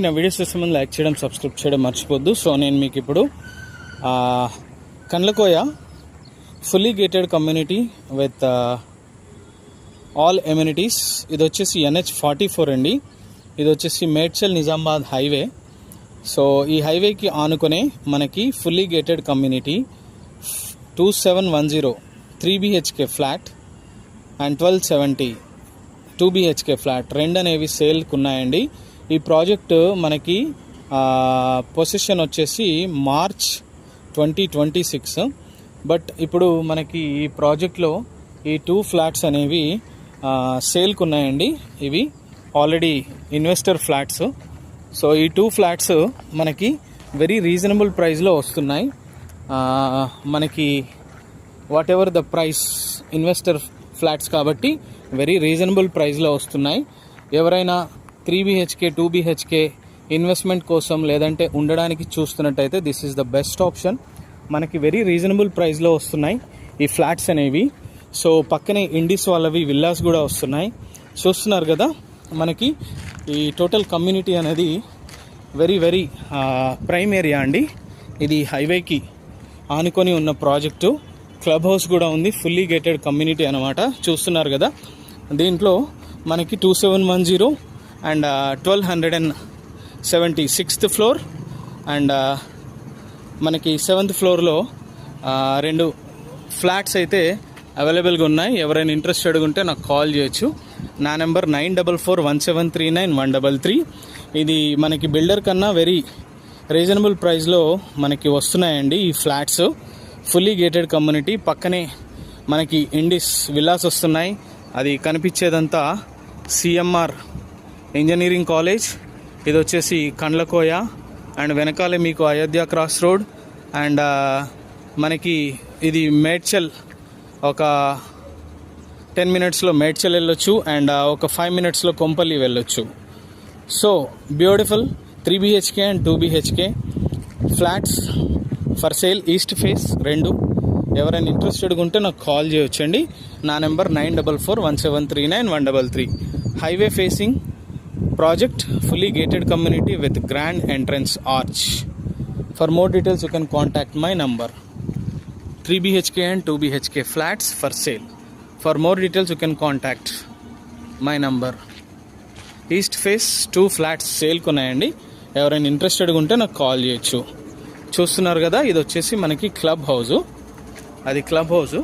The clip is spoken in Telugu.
నా వీడియోస్ చూసే ముందు లైక్ చేయడం, సబ్స్క్రైబ్ చేయడం మర్చిపోద్దు. సో నేను మీకు ఇప్పుడు Kandlakoya fully gated community with all amenities, ఇది వచ్చేసి NH44 అండి. ఇది వచ్చేసి మేడ్చల్ నిజామాబాద్ హైవే. సో ఈ హైవేకి ఆనుకునే మనకి fully gated community 2710 3 BHK flat and 1270 2 BHK flat రెండు అనేవి సేల్కి ఉన్నాయండి. ఈ ప్రాజెక్టు మనకి పొజిషన్ వచ్చేసి మార్చ్ 2026. బట్ ఇప్పుడు మనకి ఈ ప్రాజెక్ట్లో ఈ 2 ఫ్లాట్స్ అనేవి సేల్కి ఉన్నాయండి. ఇవి ఆల్రెడీ ఇన్వెస్టర్ ఫ్లాట్స్. సో ఈ 2 ఫ్లాట్స్ మనకి వెరీ రీజనబుల్ ప్రైస్లో వస్తున్నాయి. మనకి what ever the price, investor flats కాబట్టి వెరీ రీజనబుల్ ప్రైస్లో వస్తున్నాయి. ఎవరైనా 3 BHK 2 BHK ఇన్వెస్ట్మెంట్ కోసం లేదంటే ఉండడానికి చూస్తున్నట్టయితే this is the best option. మనకి వెరీ రీజనబుల్ ప్రైస్లో వస్తున్నాయి ఈ ఫ్లాట్స్ అనేవి. సో పక్కనే ఇండిస్ వాళ్ళవి విల్లాస్ కూడా వస్తున్నాయి. చూస్తున్నారు కదా, మనకి ఈ టోటల్ కమ్యూనిటీ అనేది వెరీ వెరీ ప్రైమ్ ఏరియా అండి. ఇది హైవేకి ఆనుకొని ఉన్న ప్రాజెక్టు. క్లబ్ హౌస్ కూడా ఉంది, ఫుల్లీ గేటెడ్ కమ్యూనిటీ అనమాట. చూస్తున్నారు కదా, దీంట్లో మనకి 2710 అండ్ 1270 6th ఫ్లోర్ అండ్ మనకి 7th ఫ్లోర్లో 2 ఫ్లాట్స్ అయితే అవైలబుల్గా ఉన్నాయి. ఎవరైనా ఇంట్రెస్టెడ్గా ఉంటే నాకు కాల్ చేయొచ్చు. నా నెంబర్ 9441739133. ఇది మనకి బిల్డర్ కన్నా వెరీ రీజనబుల్ ప్రైస్లో మనకి వస్తున్నాయండి ఈ ఫ్లాట్స్. ఫుల్లీ గేటెడ్ కమ్యూనిటీ పక్కనే మనకి ఇండిస్ విల్లాస్ వస్తున్నాయి. అది కనిపించేదంతా CMR ఇంజనీరింగ్ కాలేజ్. ఇది వచ్చేసి కండ్లకోయ అండ్ వెనకాలే మీకు అయోధ్య క్రాస్ రోడ్ అండ్ మనకి ఇది మేడ్చల్. ఒక 10 minutesలో మేడ్చల్ వెళ్ళొచ్చు అండ్ ఒక 5 minutesలో కొంపల్లి వెళ్ళొచ్చు. So beautiful 3 BHK and 2 BHK flats for sale, east face 2. ఎవరైనా ఇంట్రెస్టెడ్గా ఉంటే నాకు కాల్ చేయొచ్చండి. నా number 9441739133. Highway facing project, fully gated community with grand entrance arch. For more details you can contact my number. 3 BHK and 2 BHK flats for sale. For more details you can contact my number. East face 2 flats సేల్కి ఉన్నాయండి. ఎవరైనా ఇంట్రెస్టెడ్గా ఉంటే నాకు కాల్ చేయొచ్చు. చూస్తున్నారు కదా, ఇది వచ్చేసి మనకి క్లబ్ హౌజు. అది క్లబ్ హౌజు.